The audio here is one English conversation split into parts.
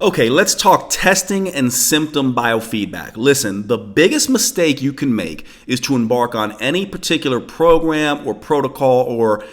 Okay, let's talk testing and symptom biofeedback. Listen, the biggest mistake you can make is to embark on any particular program or protocol or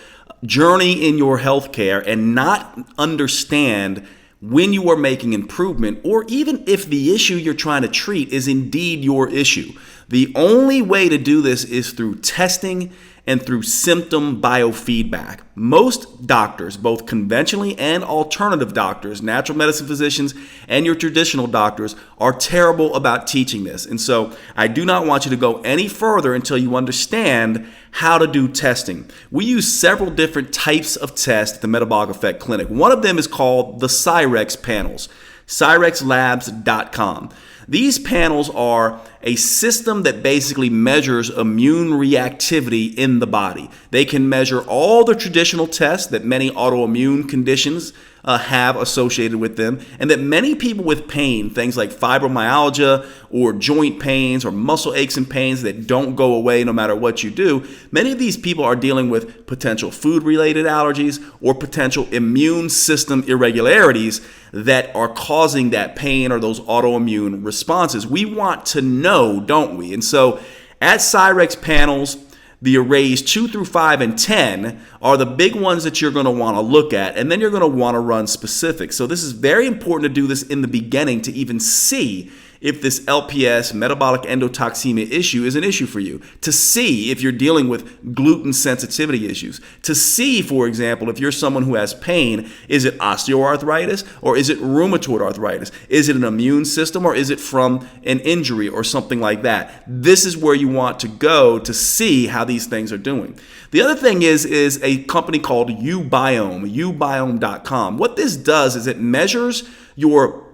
journey in your healthcare and not understand when you are making improvement, or even if the issue you're trying to treat is indeed your issue. The only way to do this is through testing and through symptom biofeedback. Most doctors, both conventionally and alternative doctors, natural medicine physicians and your traditional doctors, are terrible about teaching this. And so I do not want you to go any further until you understand how to do testing. We use several different types of tests at the Metabolic Effect Clinic. One of them is called the Cyrex panels, cyrexlabs.com. These panels are a system that basically measures immune reactivity in the body. They can measure all the traditional tests that many autoimmune conditions have associated with them, and that many people with pain, things like fibromyalgia or joint pains or muscle aches and pains that don't go away no matter what you do, many of these people are dealing with potential food-related allergies or potential immune system irregularities that are causing that pain or those autoimmune responses. We want to know, don't we? And so at Cyrex panels, the arrays 2 through 5 and 10 are the big ones that you're going to want to look at, and then you're going to want to run specifics. So this is very important to do this in the beginning to even see if this LPS, metabolic endotoxemia issue, is an issue for you, to see if you're dealing with gluten sensitivity issues, to see, for example, if you're someone who has pain, is it osteoarthritis or is it rheumatoid arthritis? Is it an immune system or is it from an injury or something like that? This is where you want to go to see how these things are doing. The other thing is a company called uBiome, uBiome.com. What this does is it measures your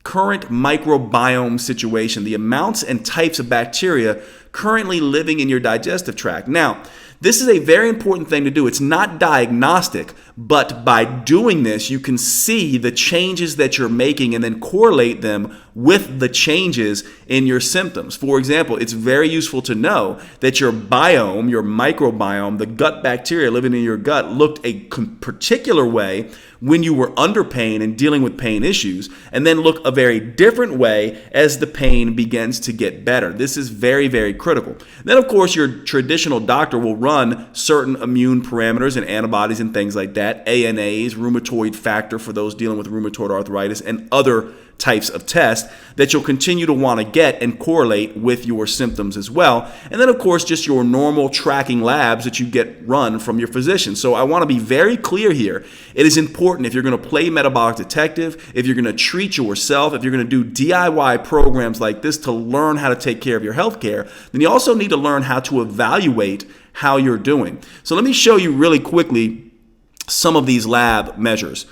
current microbiome situation, the amounts and types of bacteria currently living in your digestive tract. Now, this is a very important thing to do. It's not diagnostic, but by doing this, you can see the changes that you're making and then correlate them with the changes in your symptoms. For example, it's very useful to know that your biome, your microbiome, the gut bacteria living in your gut looked a particular way when you were under pain and dealing with pain issues, and then look a very different way as the pain begins to get better. This is very, very critical. Then, of course, your traditional doctor will run certain immune parameters and antibodies and things like that, ANAs, rheumatoid factor for those dealing with rheumatoid arthritis, and other types of tests that you'll continue to want to get and correlate with your symptoms as well. And then, of course, just your normal tracking labs that you get run from your physician. So I want to be very clear here. It is important, if you're going to play metabolic detective, if you're going to treat yourself, if you're going to do DIY programs like this to learn how to take care of your health care, then you also need to learn how to evaluate how you're doing. So let me show you really quickly some of these lab measures.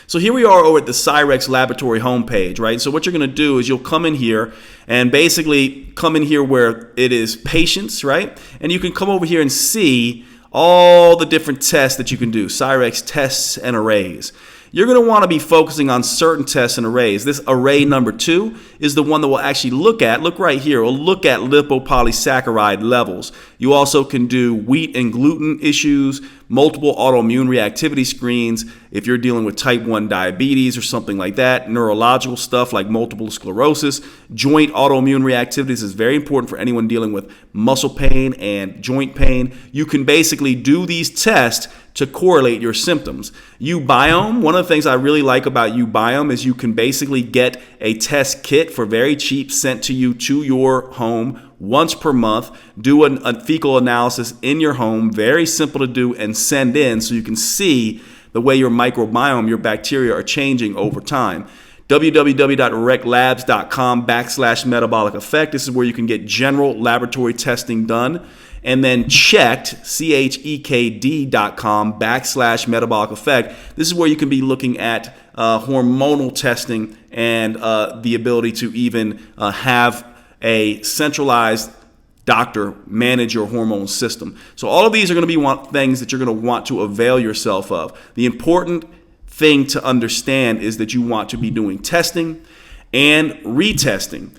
So here we are over at the Cyrex laboratory homepage, right? So what you're going to do is you'll come in here and basically come in here where it is patients, right? And you can come over here and see all the different tests that you can do, Cyrex tests and arrays. You're going to want to be focusing on certain tests and arrays. This array number 2 is the one that we'll actually look at. Look right here. We'll look at lipopolysaccharide levels. You also can do wheat and gluten issues, multiple autoimmune reactivity screens if you're dealing with type 1 diabetes or something like that, neurological stuff like multiple sclerosis, joint autoimmune reactivities is very important for anyone dealing with muscle pain and joint pain. You can basically do these tests to correlate your symptoms. uBiome, one of the things I really like about uBiome is you can basically get a test kit for very cheap sent to you to your home once per month, do a fecal analysis in your home, very simple to do, and send in so you can see the way your microbiome, your bacteria are changing over time. www.reclabs.com/metabolic effect. This is where you can get general laboratory testing done. And then checked, chekd.com/metabolic effect. This is where you can be looking at hormonal testing and the ability to even have a centralized doctor manage your hormone system. So all of these are going to be things that you're going to want to avail yourself of. The important thing to understand is that you want to be doing testing and retesting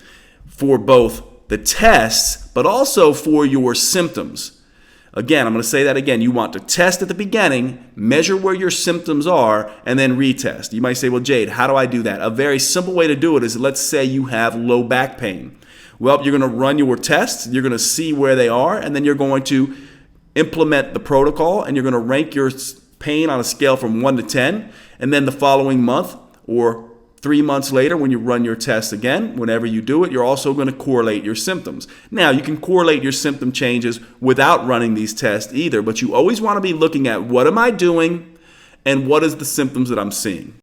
for both the tests, but also for your symptoms. Again, I'm going to say that again. You want to test at the beginning, measure where your symptoms are, and then retest. You might say, well, Jade, how do I do that? A very simple way to do it is, let's say you have low back pain. Well, you're going to run your tests, you're going to see where they are, and then you're going to implement the protocol, and you're going to rank your pain on a scale from 1 to 10, and then the following month or 3 months later, when you run your test again, whenever you do it, you're also going to correlate your symptoms. Now, you can correlate your symptom changes without running these tests either, but you always want to be looking at what am I doing and what is the symptoms that I'm seeing.